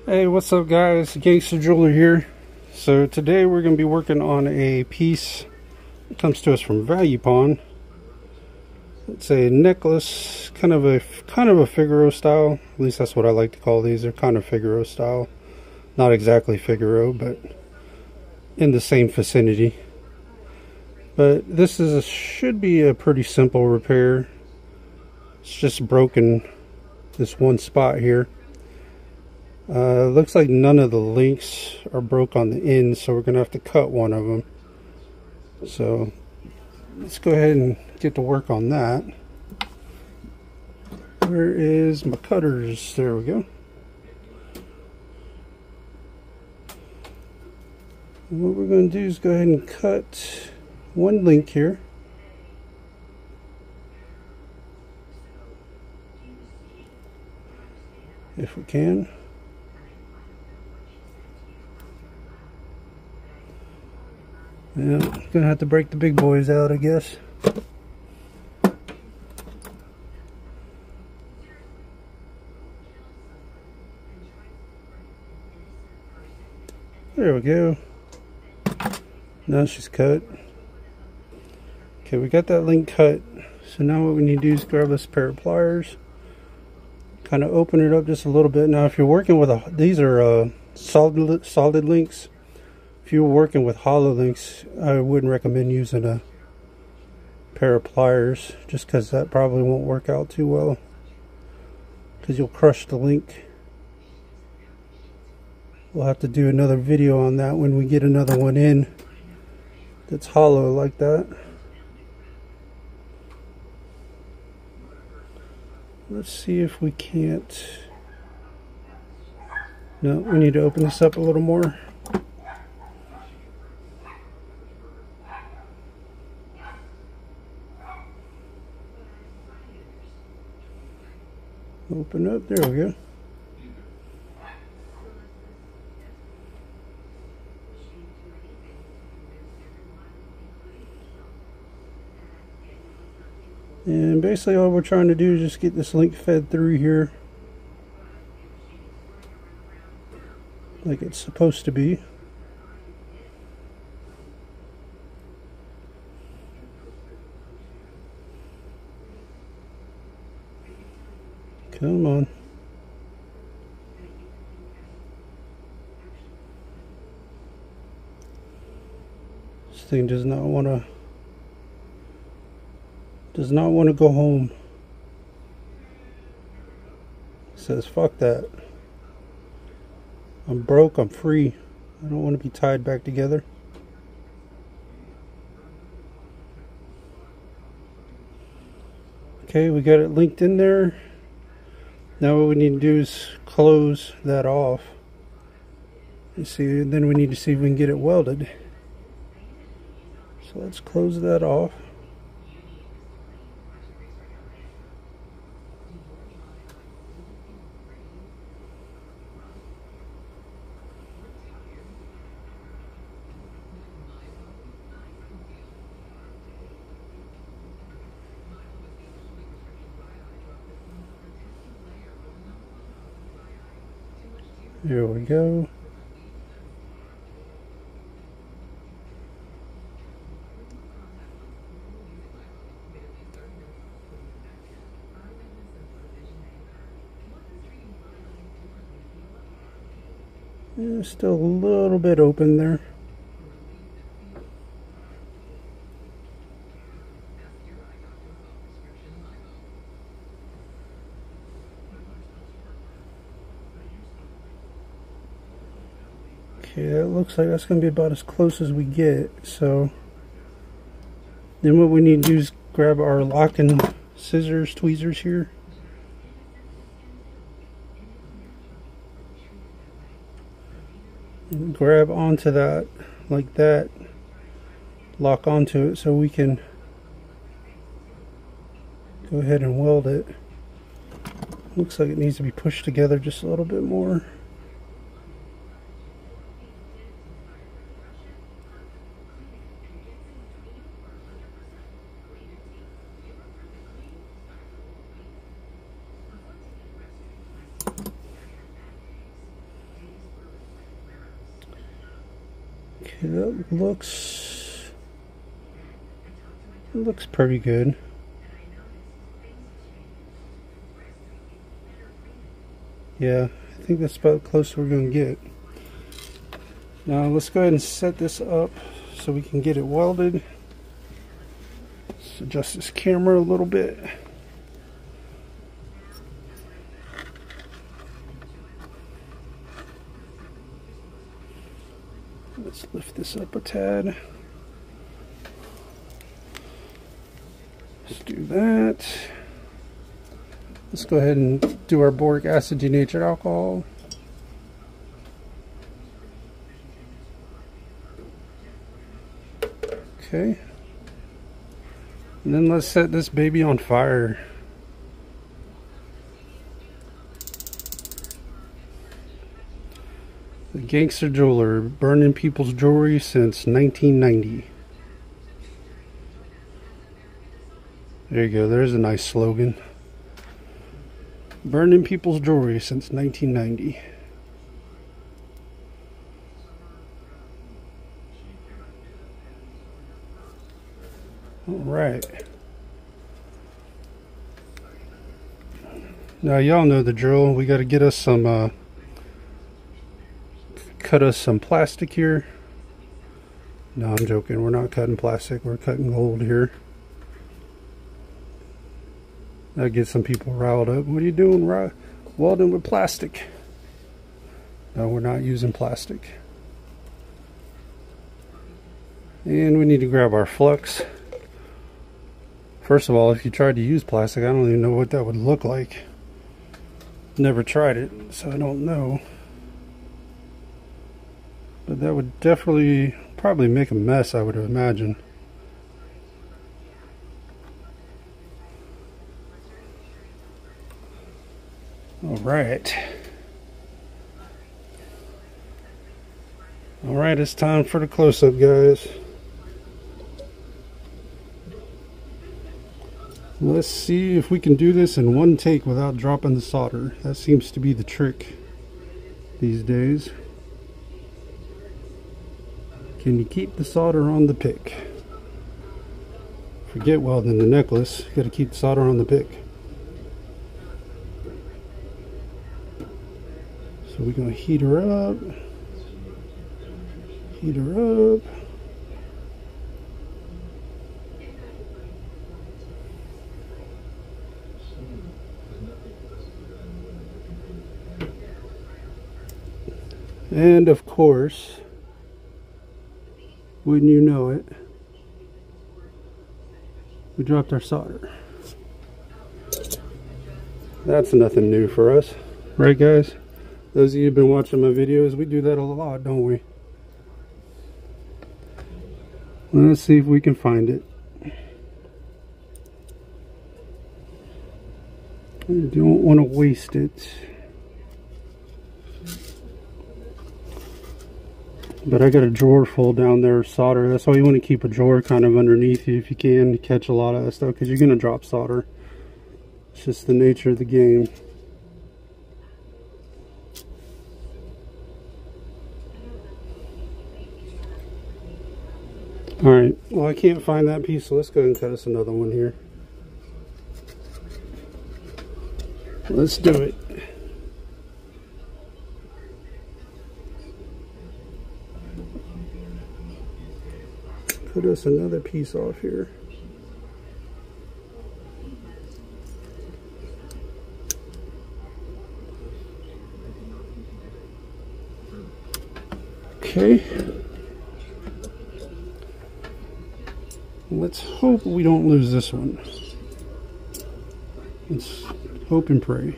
Hey, what's up guys? Gangster Jeweler here. So today we're going to be working on a piece that comes to us from Value Pawn. It's a necklace, kind of a Figaro style. At least that's what I like to call these. They're kind of Figaro style. Not exactly Figaro, but in the same vicinity. But this should be a pretty simple repair. It's just broken this one spot here. Looks like none of the links are broke on the end, so we're gonna have to cut one of them. So let's go ahead and get to work on that. Where is my cutters? There we go. What we're gonna do is go ahead and cut one link here. If we can. Yeah, gonna have to break the big boys out, I guess. There we go. Now she's cut. Okay, we got that link cut. So now what we need to do is grab this pair of pliers. Kind of open it up just a little bit. Now if you're working with these are solid links. If you're working with hollow links, I wouldn't recommend using a pair of pliers, just because that probably won't work out too well, because you'll crush the link. We'll have to do another video on that when we get another one in that's hollow like that. Let's see if we can't. No, we need to open this up a little more. Open up, there we go. And basically all we're trying to do is just get this link fed through here like it's supposed to be. Come on. This thing does not want to go home. It says fuck that. I'm broke, I'm free. I don't want to be tied back together. Okay, we got it linked in there. Now what we need to do is close that off. You see, then we need to see if we can get it welded. So let's close that off. There we go. Yeah, still a little bit open there. Okay, that looks like that's going to be about as close as we get. So then what we need to do is grab our locking scissors, tweezers here. And grab onto that like that. Lock onto it so we can go ahead and weld it. Looks like it needs to be pushed together just a little bit more. It looks pretty good. Yeah, I think that's about close we're going to get. Now let's go ahead and set this up so we can get it welded. Let's adjust this camera a little bit. Let's lift this up a tad. Let's do that. Let's go ahead and do our boric acid denatured alcohol. Okay. And then let's set this baby on fire. The Gangster Jeweler, burning people's jewelry since 1990. There you go, there's a nice slogan. Burning people's jewelry since 1990. Alright. Now y'all know the drill. We got to get us some, cut us some plastic here. No, I'm joking. We're not cutting plastic. We're cutting gold here. That gets some people riled up. What are you doing, welding with plastic? No, we're not using plastic. And we need to grab our flux. First of all, if you tried to use plastic, I don't even know what that would look like. Never tried it, so I don't know. But that would definitely, probably make a mess, I would imagine. Alright. Alright, it's time for the close-up, guys. Let's see if we can do this in one take without dropping the solder. That seems to be the trick these days. Can you keep the solder on the pick? Forget welding the necklace. You gotta keep the solder on the pick. So we're gonna heat her up. Heat her up. And of course, wouldn't you know it, we dropped our solder. That's nothing new for us, right guys? Those of you who've been watching my videos, we do that a lot, don't we? Let's see if we can find it. I don't want to waste it. But I got a drawer full down there of solder. That's why you want to keep a drawer kind of underneath you if you can, to catch a lot of that stuff, because you're going to drop solder. It's just the nature of the game. Alright, well I can't find that piece, so let's go ahead and cut us another one here. Let's do it. Cut us another piece off here. Okay. Let's hope we don't lose this one. Let's hope and pray.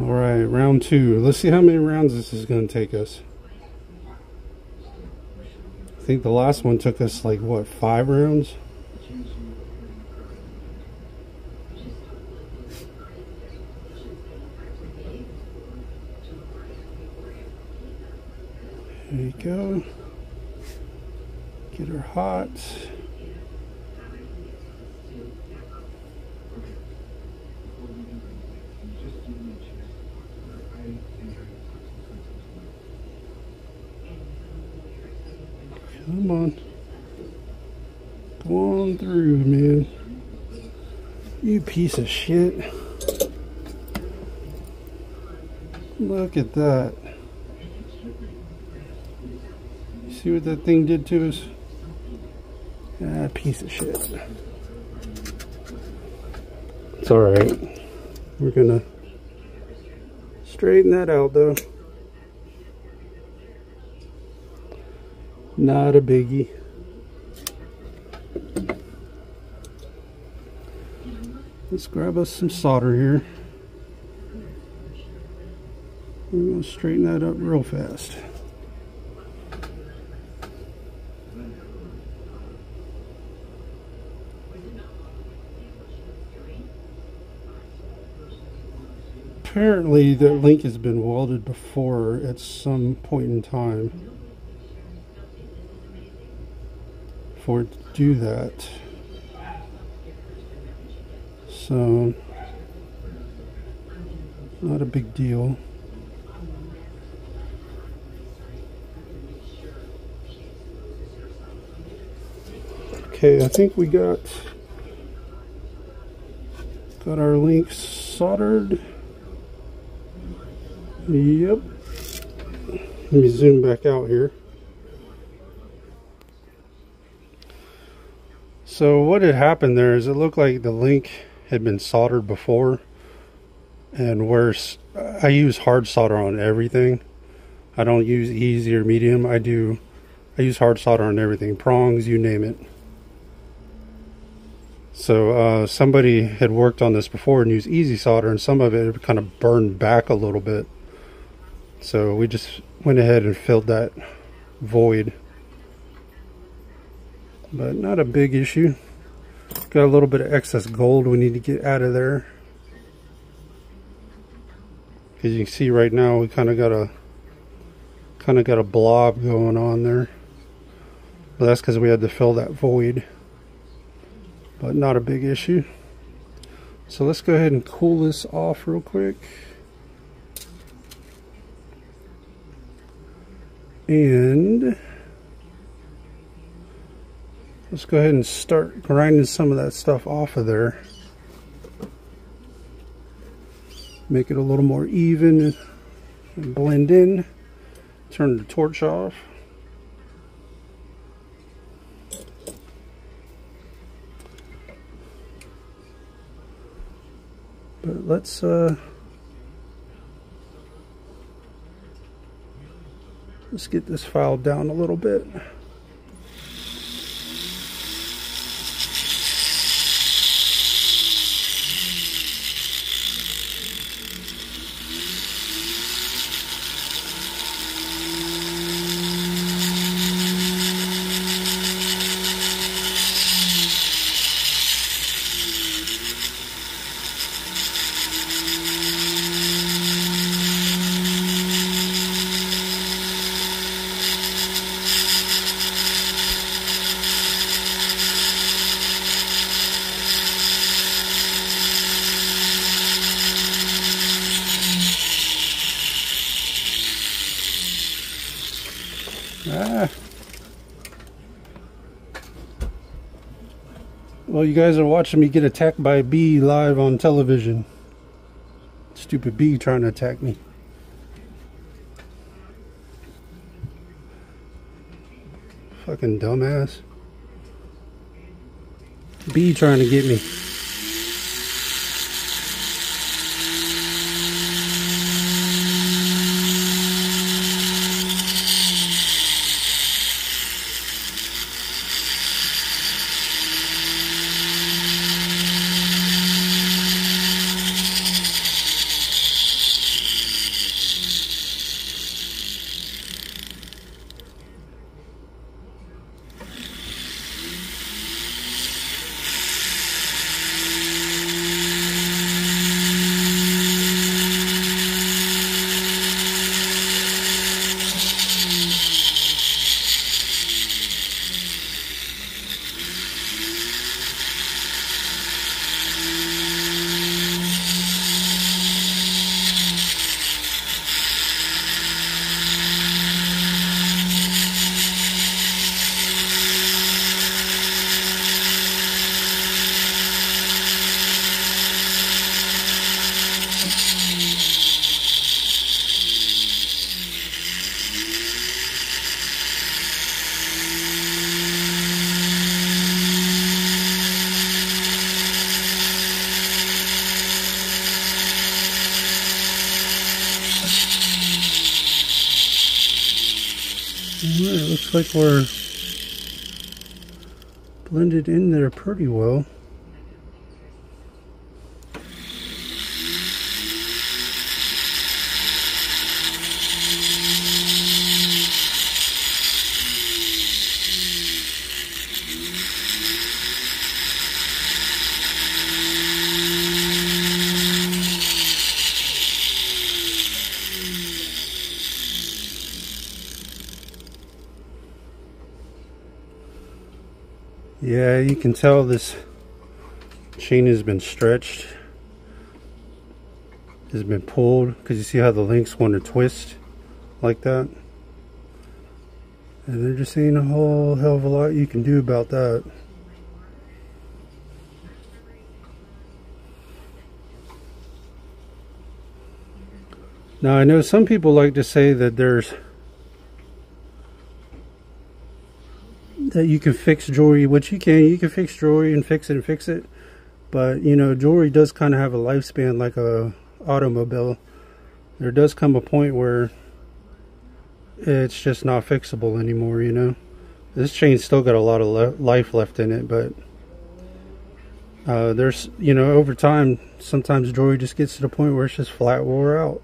Alright, round 2. Let's see how many rounds this is going to take us. I think the last one took us like, what, 5 rounds? There you go. Get her hot. Come on. Come on through, man. You piece of shit. Look at that. You see what that thing did to us? Ah, piece of shit. It's alright. We're gonna straighten that out though. Not a biggie. Let's grab us some solder here. We're going to straighten that up real fast. Apparently the link has been welded before at some point in time for it to do that. So, not a big deal. Okay, I think we got our links soldered. Yep. Let me zoom back out here. So what had happened there is it looked like the link had been soldered before, and worse, I use hard solder on everything. I don't use easy or medium. I use hard solder on everything, prongs, you name it. So somebody had worked on this before and used easy solder, and some of it kind of burned back a little bit. So we just went ahead and filled that void. But not a big issue. Got a little bit of excess gold we need to get out of there. As you can see right now, we kind of got a blob going on there. But that's because we had to fill that void. But not a big issue. So let's go ahead and cool this off real quick. And let's go ahead and start grinding some of that stuff off of there. Make it a little more even and blend in. Turn the torch off. But let's get this filed down a little bit. Well, you guys are watching me get attacked by a bee live on television. Stupid bee trying to attack me. Fucking dumbass. Bee trying to get me. Alright, looks like we're blended in there pretty well. Yeah, you can tell this chain has been stretched, has been pulled, because you see how the links want to twist like that. And there just ain't a whole hell of a lot you can do about that. Now I know some people like to say that you can fix jewelry, which you can fix jewelry and fix it, but you know, jewelry does kind of have a lifespan like a automobile. There does come a point where it's just not fixable anymore, you know. This chain's still got a lot of life left in it, but there's, you know, over time sometimes jewelry just gets to the point where it's just flat wore out,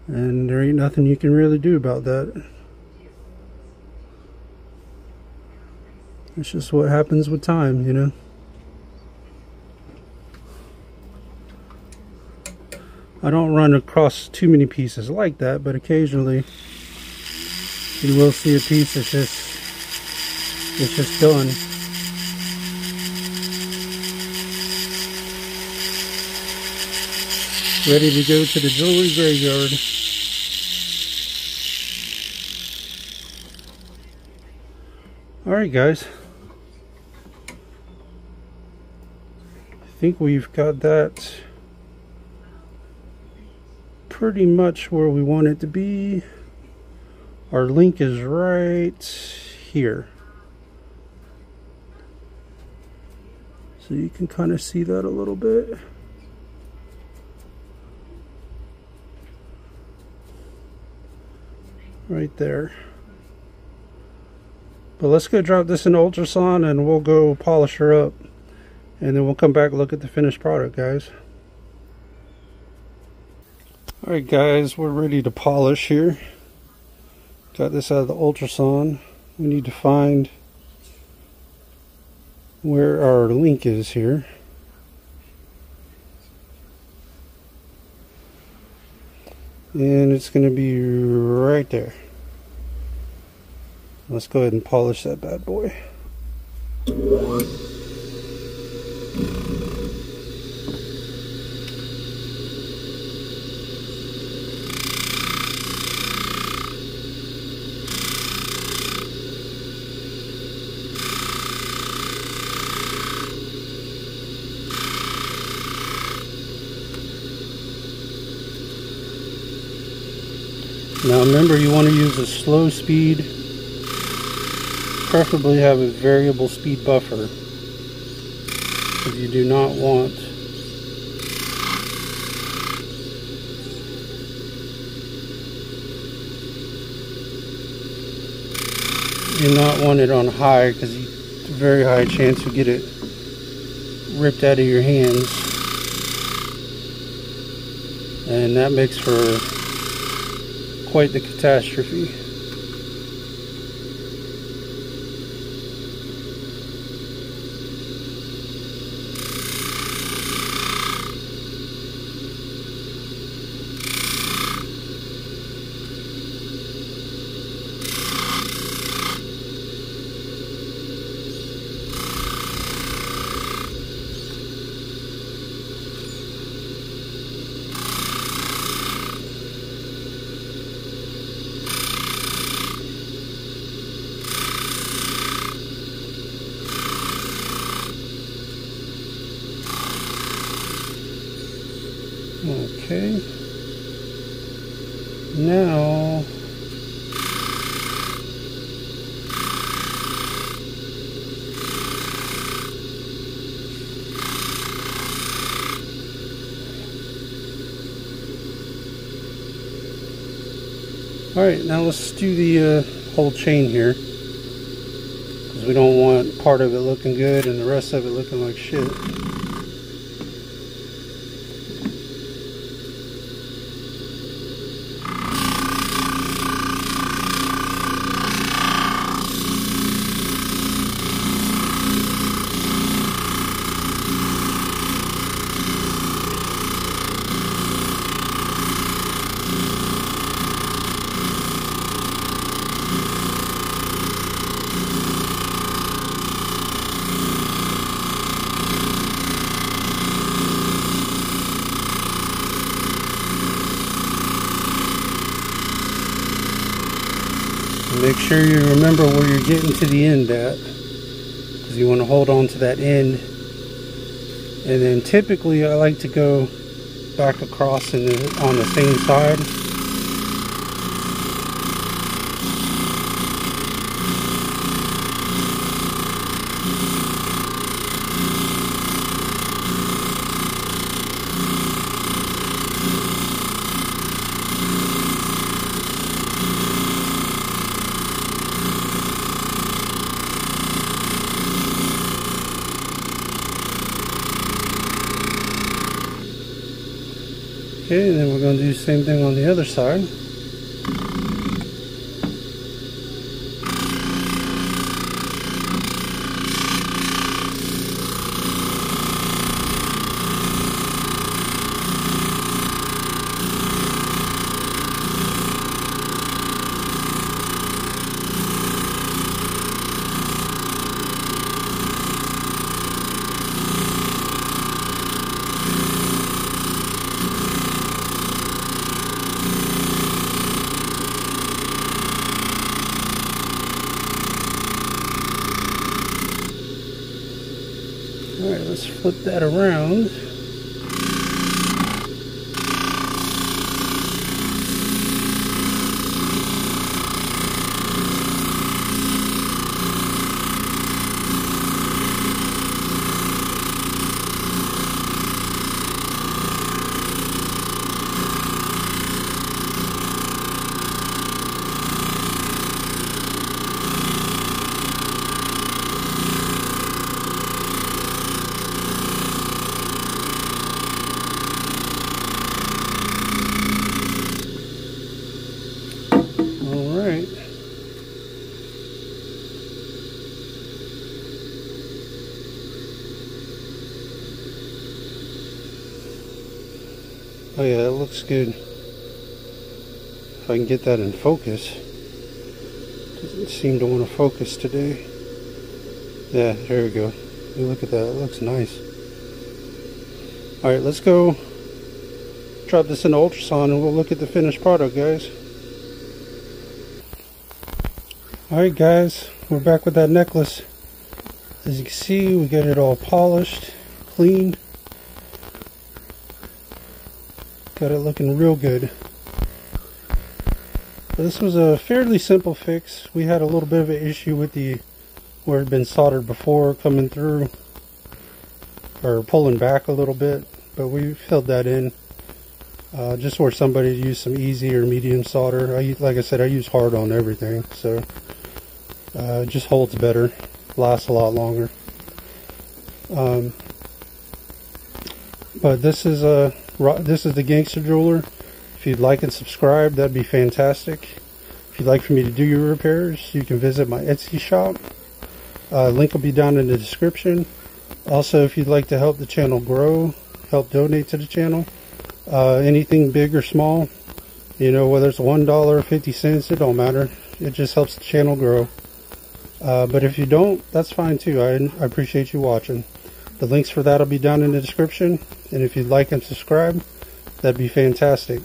and there ain't nothing you can really do about that. It's just what happens with time, you know. I don't run across too many pieces like that, but occasionally you will see a piece that's just done. Ready to go to the jewelry graveyard. Alright guys, I think we've got that pretty much where we want it to be. Our link is right here, so you can kind of see that a little bit. Right there. But let's go drop this in ultrasound and we'll go polish her up, and then we'll come back and look at the finished product, guys. Alright guys, we're ready to polish here. Got this out of the ultrasound. We need to find where our link is here. And it's going to be right there. Let's go ahead and polish that bad boy. Now remember, you want to use a slow speed, preferably have a variable speed buffer, because you do not want it on high, because it's a very high chance you'll get it ripped out of your hands, and that makes for quite the catastrophe. Okay, now alright, now let's do the whole chain here, because we don't want part of it looking good and the rest of it looking like shit. Make sure you remember where you're getting to the end at, because you want to hold on to that end. And then typically I like to go back across on the same side. Okay, and then we're going to do the same thing on the other side. Alright, let's flip that around. Oh yeah, that looks good. If I can get that in focus. Doesn't seem to want to focus today. Yeah, there we go. Look at that, it looks nice. Alright, let's go drop this in the ultrasound and we'll look at the finished product, guys. Alright guys, we're back with that necklace. As you can see, we got it all polished, clean. Got it looking real good. This was a fairly simple fix. We had a little bit of an issue with where it had been soldered before coming through, or pulling back a little bit, but we filled that in. Just where somebody used some easy or medium solder. Like I said, I use hard on everything, so it just holds better, lasts a lot longer. But this is the Gangster Jeweler. If you'd like and subscribe, that'd be fantastic. If you'd like for me to do your repairs, you can visit my Etsy shop. Link will be down in the description. Also, if you'd like to help the channel grow, help donate to the channel, anything big or small, you know, whether it's $1 or 50 cents, it don't matter. It just helps the channel grow. But if you don't, that's fine too. I appreciate you watching. The links for that will be down in the description. And if you'd like and subscribe, that'd be fantastic.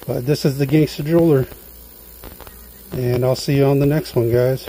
But this is the Gangster Jeweler. And I'll see you on the next one, guys.